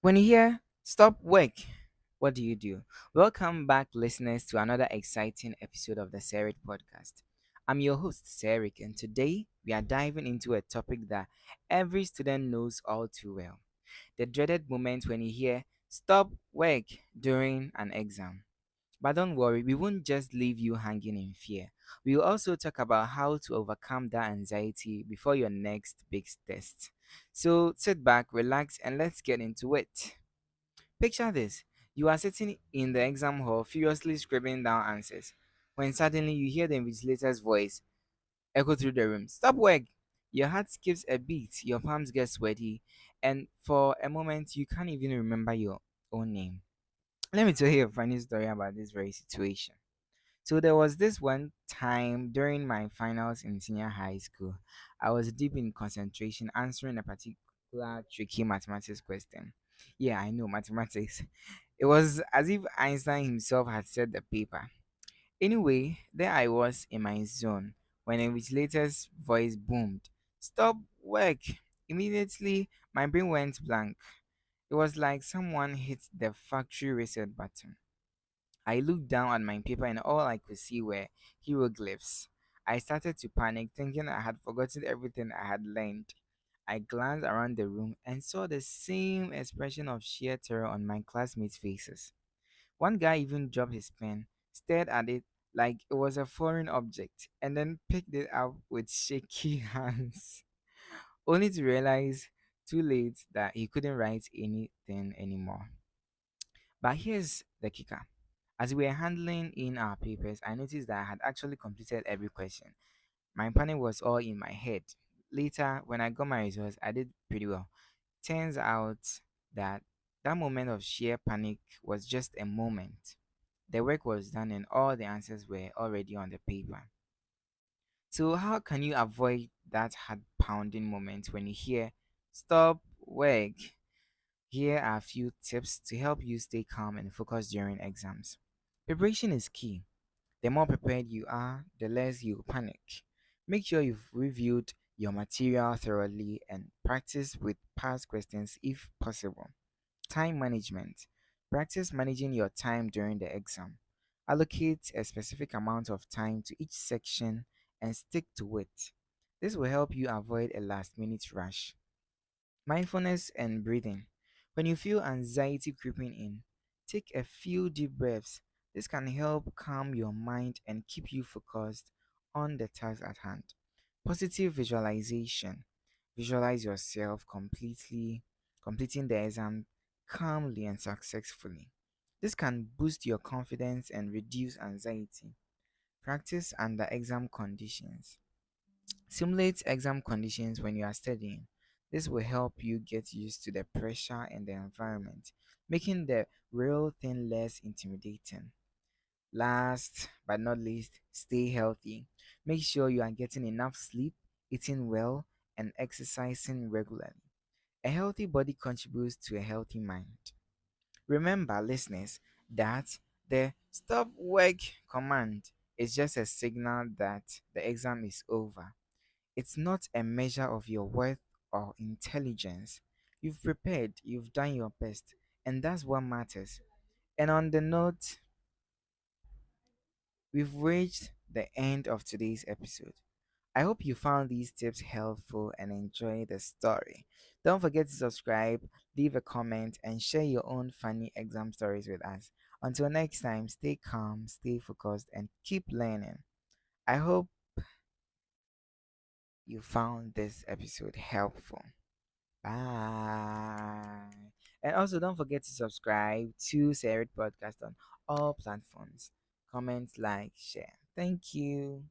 When you hear stop work, what do you do? Welcome back, listeners, to another exciting episode of the Serit podcast. I'm your host, Serik, and today we are diving into a topic that every student knows all too well, the dreaded moment when you hear stop work during an exam. But don't worry, we won't just leave you hanging in fear. We will also talk about how to overcome that anxiety before your next big test. So sit back, relax, and let's get into it. Picture this: you are sitting in the exam hall, furiously scribbling down answers, when suddenly you hear the invigilator's voice echo through the room. Stop work! Your heart skips a beat, your palms get sweaty, and for a moment you can't even remember your own name. Let me tell you a funny story about this very situation. So there was this one time during my finals in senior high school. I was deep in concentration answering a particular tricky mathematics question. Yeah, I know mathematics. It was as if Einstein himself had said the paper. Anyway, there I was in my zone when a invigilator's voice boomed. Stop work! Immediately, my brain went blank. It was like someone hit the factory reset button. I looked down at my paper and all I could see were hieroglyphs. I started to panic, thinking I had forgotten everything I had learned. I glanced around the room and saw the same expression of sheer terror on my classmates' faces. One guy even dropped his pen, stared at it like it was a foreign object, and then picked it up with shaky hands, only to realize too late that he couldn't write anything anymore. But here's the kicker. As we were handling in our papers, I noticed that I had actually completed every question. My panic was all in my head. Later, when I got my results, I did pretty well. Turns out that that moment of sheer panic was just a moment. The work was done and all the answers were already on the paper. So, how can you avoid that heart pounding moment when you hear stop work? Here are a few tips to help you stay calm and focused during exams. Preparation is key. The more prepared you are, the less you panic. Make sure you've reviewed your material thoroughly and practice with past questions if possible. Time management. Practice managing your time during the exam. Allocate a specific amount of time to each section and stick to it. This will help you avoid a last minute rush. Mindfulness and breathing. When you feel anxiety creeping in, take a few deep breaths. This can help calm your mind and keep you focused on the task at hand. Positive visualization. Visualize yourself completing the exam calmly and successfully. This can boost your confidence and reduce anxiety. Practice under exam conditions. Simulate exam conditions when you are studying. This will help you get used to the pressure and the environment, making the real thing less intimidating. Last but not least, stay healthy. Make sure you are getting enough sleep, eating well, and exercising regularly. A healthy body contributes to a healthy mind. Remember, listeners, that the stop work command is just a signal that the exam is over. It's not a measure of your worth or intelligence. You've prepared, you've done your best, and that's what matters. And on the note, we've reached the end of today's episode. I hope you found these tips helpful and enjoy the story. Don't forget to subscribe, leave a comment, and share your own funny exam stories with us. Until next time, stay calm, stay focused, and keep learning. I hope you found this episode helpful. Bye. And also, don't forget to subscribe to Serid Podcast on all platforms. Comment, like, share. Thank you.